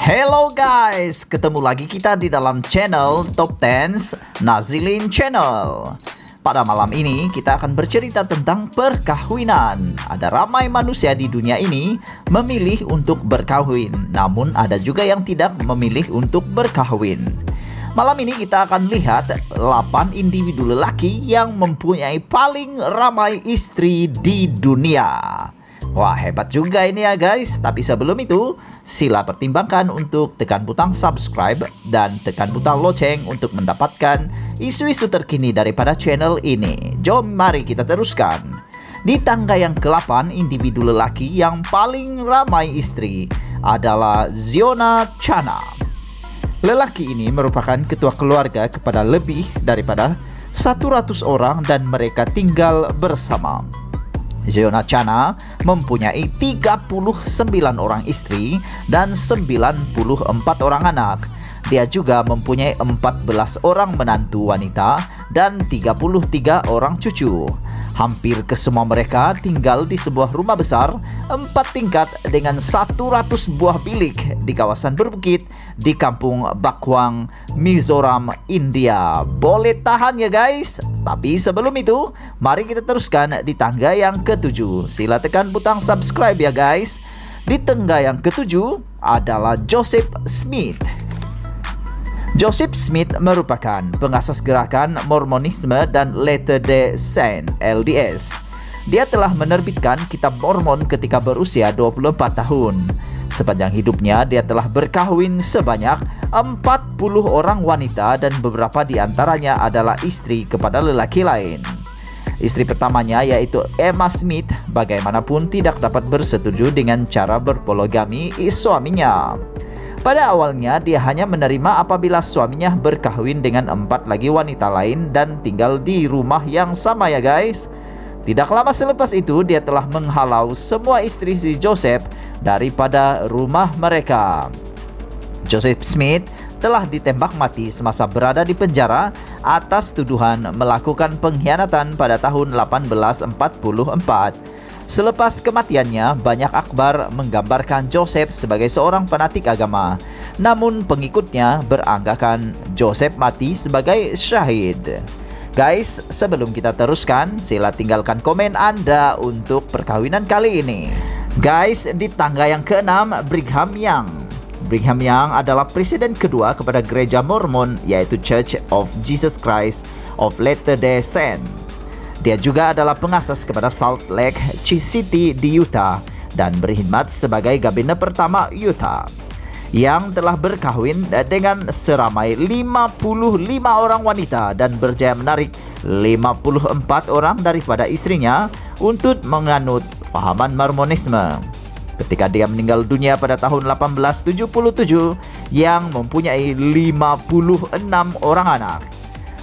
Hello guys, ketemu lagi kita di dalam channel Top 10 Nazilin Channel. Pada malam ini kita akan bercerita tentang perkawinan. Ada ramai manusia di dunia ini memilih untuk berkahwin, namun ada juga yang tidak memilih untuk berkahwin. Malam ini kita akan lihat 8 individu lelaki yang mempunyai paling ramai istri di dunia. Wah, hebat juga ini ya guys. Tapi sebelum itu, sila pertimbangkan untuk tekan butang subscribe dan tekan butang lonceng untuk mendapatkan isu-isu terkini daripada channel ini. Jom mari kita teruskan. Di tangga yang ke-8, individu lelaki yang paling ramai istri adalah Ziona Chana. Lelaki ini merupakan ketua keluarga kepada lebih daripada 100 orang dan mereka tinggal bersama. Ziona Chana mempunyai 39 orang istri dan 94 orang anak. Dia juga mempunyai 14 orang menantu wanita dan 33 orang cucu. Hampir kesemua mereka tinggal di sebuah rumah besar 4 tingkat dengan 100 buah bilik di kawasan berbukit di kampung Bakwang, Mizoram, India. Boleh tahan ya guys. Tapi sebelum itu, mari kita teruskan di tangga yang ke-7. Sila tekan butang subscribe ya guys. Di tangga yang ke-7 adalah Joseph Smith. Joseph Smith merupakan pengasas gerakan Mormonisme dan Latter-day Saint (LDS). Dia telah menerbitkan kitab Mormon ketika berusia 24 tahun. Sepanjang hidupnya, dia telah berkahwin sebanyak 40 orang wanita dan beberapa di antaranya adalah istri kepada lelaki lain. Istri pertamanya yaitu Emma Smith bagaimanapun tidak dapat bersetuju dengan cara berpoligami suaminya. Pada awalnya dia hanya menerima apabila suaminya berkahwin dengan 4 lagi wanita lain dan tinggal di rumah yang sama ya guys. Tidak lama selepas itu dia telah menghalau semua istri si Joseph daripada rumah mereka. Joseph Smith telah ditembak mati semasa berada di penjara atas tuduhan melakukan pengkhianatan pada tahun 1844. Selepas kematiannya, banyak akhbar menggambarkan Joseph sebagai seorang fanatik agama. Namun pengikutnya beranggapan Joseph mati sebagai syahid. Guys, sebelum kita teruskan, sila tinggalkan komen Anda untuk perkawinan kali ini. Guys, di tangga yang ke-6, Brigham Young. Brigham Young adalah presiden kedua kepada gereja Mormon, yaitu Church of Jesus Christ of Latter-day Saint. Dia juga adalah pengasas kepada Salt Lake City di Utah dan berkhidmat sebagai gabina pertama Utah, yang telah berkahwin dengan seramai 55 orang wanita dan berjaya menarik 54 orang daripada istrinya untuk menganut pahaman Mormonisme. Ketika dia meninggal dunia pada tahun 1877, yang mempunyai 56 orang anak.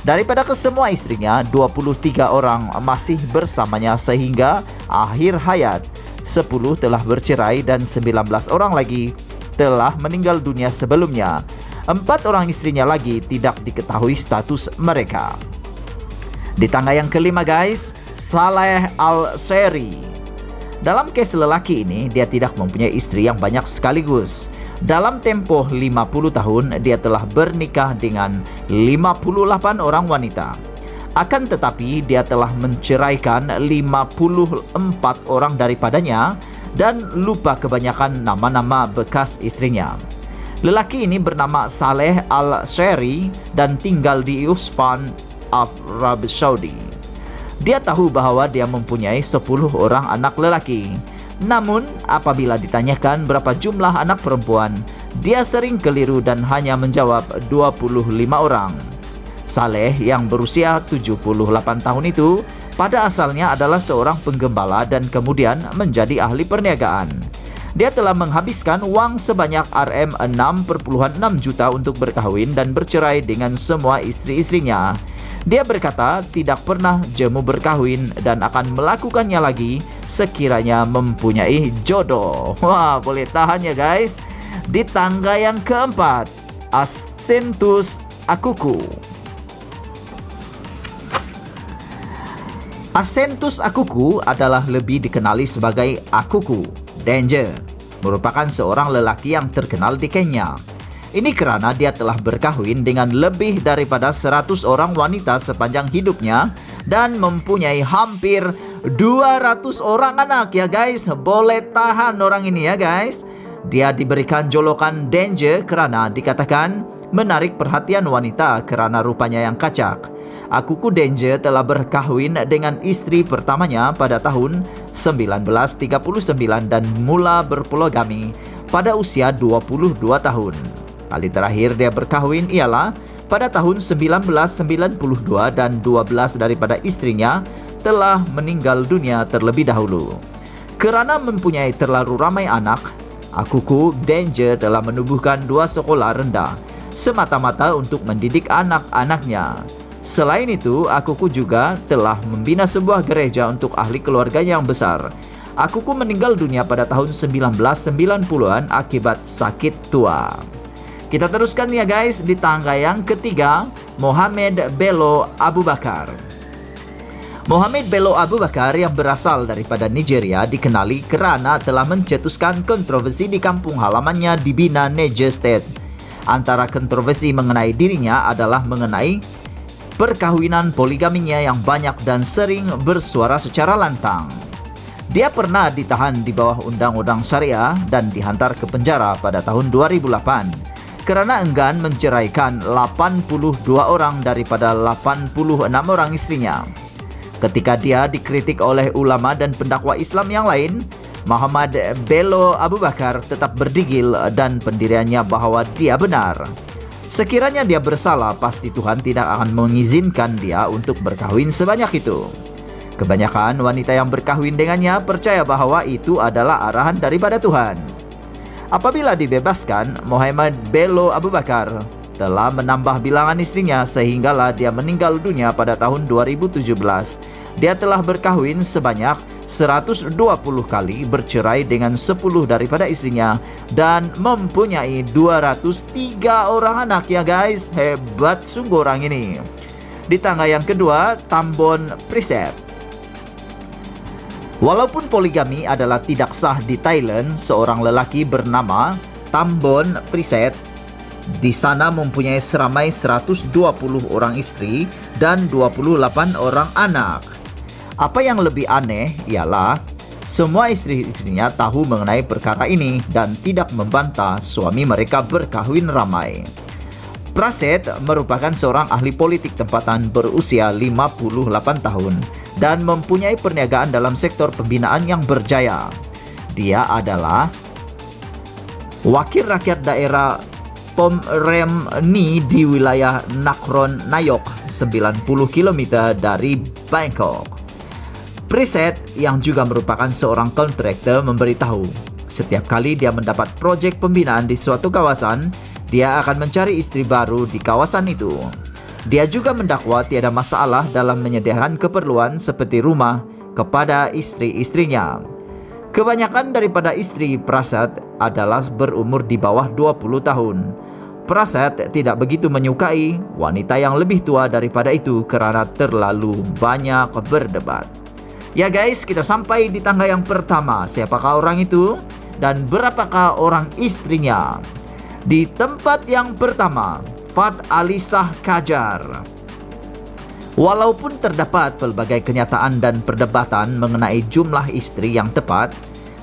Daripada kesemua istrinya, 23 orang masih bersamanya sehingga akhir hayat. 10 telah bercerai dan 19 orang lagi telah meninggal dunia sebelumnya. 4 orang istrinya lagi tidak diketahui status mereka. Di tangga yang ke-5 guys, Saleh Al-Seri. Dalam case lelaki ini, dia tidak mempunyai istri yang banyak sekaligus. Dalam tempo 50 tahun, dia telah bernikah dengan 58 orang wanita. Akan tetapi, dia telah menceraikan 54 orang daripadanya dan lupa kebanyakan nama-nama bekas istrinya. Lelaki ini bernama Saleh Al-Seri dan tinggal di Usman, Arab Saudi. Dia tahu bahwa dia mempunyai 10 orang anak lelaki. Namun, apabila ditanyakan berapa jumlah anak perempuan, dia sering keliru dan hanya menjawab 25 orang. Saleh yang berusia 78 tahun itu pada asalnya adalah seorang penggembala dan kemudian menjadi ahli perniagaan. Dia telah menghabiskan uang sebanyak Rm6,6 juta untuk berkahwin dan bercerai dengan semua istri-istrinya. Dia berkata tidak pernah jemu berkahwin dan akan melakukannya lagi sekiranya mempunyai jodoh. Wah, boleh tahan ya guys. Di tangga yang ke-4, Asentus Akuku. Asentus Akuku adalah lebih dikenali sebagai Akuku Danger. merupakan seorang lelaki yang terkenal di Kenya. Ini karena dia telah berkahwin dengan lebih daripada 100 orang wanita sepanjang hidupnya dan mempunyai hampir 200 orang anak ya guys. Boleh tahan orang ini ya guys. Dia diberikan jolokan Danger karena dikatakan menarik perhatian wanita karena rupanya yang kacak. Akuku Danger telah berkahwin dengan istri pertamanya pada tahun 1939 dan mula berpoligami pada usia 22 tahun. Kali terakhir dia berkahwin ialah pada tahun 1992 dan 12 daripada istrinya telah meninggal dunia terlebih dahulu. Kerana mempunyai terlalu ramai anak, Akuku Danger telah menubuhkan 2 sekolah rendah semata-mata untuk mendidik anak-anaknya. Selain itu, Akuku juga telah membina sebuah gereja untuk ahli keluarga yang besar. Akuku meninggal dunia pada tahun 1990-an akibat sakit tua. Kita teruskan ya guys di tangga yang ketiga, Mohamed Bello Abu Bakar. Mohamed Bello Abu Bakar yang berasal daripada Nigeria dikenali kerana telah mencetuskan kontroversi di kampung halamannya di Bina, Niger State. Antara kontroversi mengenai dirinya adalah mengenai perkahwinan poligaminya yang banyak dan sering bersuara secara lantang. Dia pernah ditahan di bawah undang-undang syariah dan dihantar ke penjara pada tahun 2008 kerana enggan menceraikan 82 orang daripada 86 orang istrinya. Ketika dia dikritik oleh ulama dan pendakwa Islam yang lain, Mohamed Bello Abu Bakar tetap berdegil dan pendiriannya bahawa dia benar. Sekiranya dia bersalah, pasti Tuhan tidak akan mengizinkan dia untuk berkahwin sebanyak itu. Kebanyakan wanita yang berkahwin dengannya percaya bahawa itu adalah arahan daripada Tuhan. Apabila dibebaskan, Mohamed Bello Abu Bakar telah menambah bilangan istrinya sehinggalah dia meninggal dunia pada tahun 2017. Dia telah berkahwin sebanyak 120 kali, bercerai dengan 10 daripada istrinya dan mempunyai 203 orang anak ya guys. Hebat sungguh orang ini. Di tangga yang kedua, Tambon Priset. Walaupun poligami adalah tidak sah di Thailand, seorang lelaki bernama Tambon Priset di sana mempunyai seramai 120 orang istri dan 28 orang anak. Apa yang lebih aneh ialah semua istri-istrinya tahu mengenai perkara ini dan tidak membantah suami mereka berkahwin ramai. Praset merupakan seorang ahli politik tempatan berusia 58 tahun dan mempunyai perniagaan dalam sektor pembinaan yang berjaya. Dia adalah wakil rakyat daerah Pomremni di wilayah Nakhon Nayok, 90 km dari Bangkok. Priset yang juga merupakan seorang kontraktor memberitahu, setiap kali dia mendapat proyek pembinaan di suatu kawasan, dia akan mencari istri baru di kawasan itu. Dia juga mendakwa tiada masalah dalam menyediakan keperluan seperti rumah kepada istri-istrinya. Kebanyakan daripada istri Praset adalah berumur di bawah 20 tahun. Praset tidak begitu menyukai wanita yang lebih tua daripada itu kerana terlalu banyak berdebat. Ya guys, kita sampai di tangga yang pertama. Siapakah orang itu dan berapakah orang istrinya? Di tempat yang pertama, Fat Alisah Kajar. Walaupun terdapat pelbagai kenyataan dan perdebatan mengenai jumlah istri yang tepat,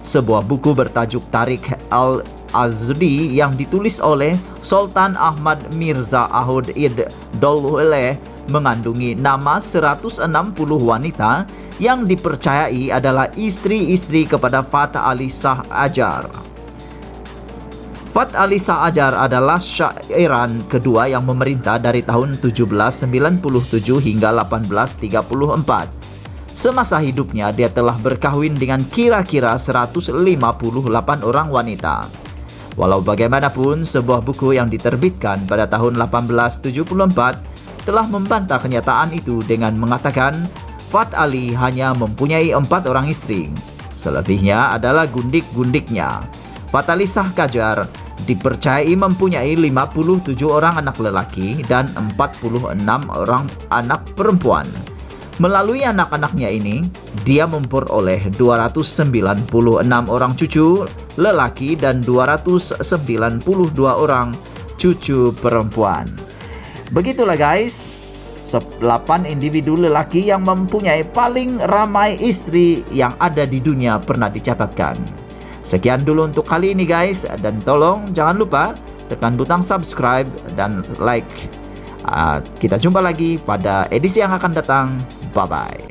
sebuah buku bertajuk Tariq Al-Azdi yang ditulis oleh Sultan Ahmad Mirza Ahud Id Dowleh mengandungi nama 160 wanita yang dipercayai adalah istri-istri kepada Fat Alisah Ajar. Fat Alisah Ajar adalah syairan kedua yang memerintah dari tahun 1797 hingga 1834. Semasa hidupnya, dia telah berkahwin dengan kira-kira 158 orang wanita. Walau bagaimanapun, sebuah buku yang diterbitkan pada tahun 1874 telah membantah kenyataan itu dengan mengatakan Fat Ali hanya mempunyai 4 orang istri. Selebihnya adalah gundik-gundiknya. Fat Alisah Kajar dipercayai mempunyai 57 orang anak lelaki dan 46 orang anak perempuan. Melalui anak-anaknya ini, dia memperoleh 296 orang cucu lelaki dan 292 orang cucu perempuan. Begitulah guys, 8 individu lelaki yang mempunyai paling ramai istri yang ada di dunia pernah dicatatkan. Sekian dulu untuk kali ini guys, dan tolong jangan lupa tekan butang subscribe dan like. Kita jumpa lagi pada edisi yang akan datang. Bye-bye.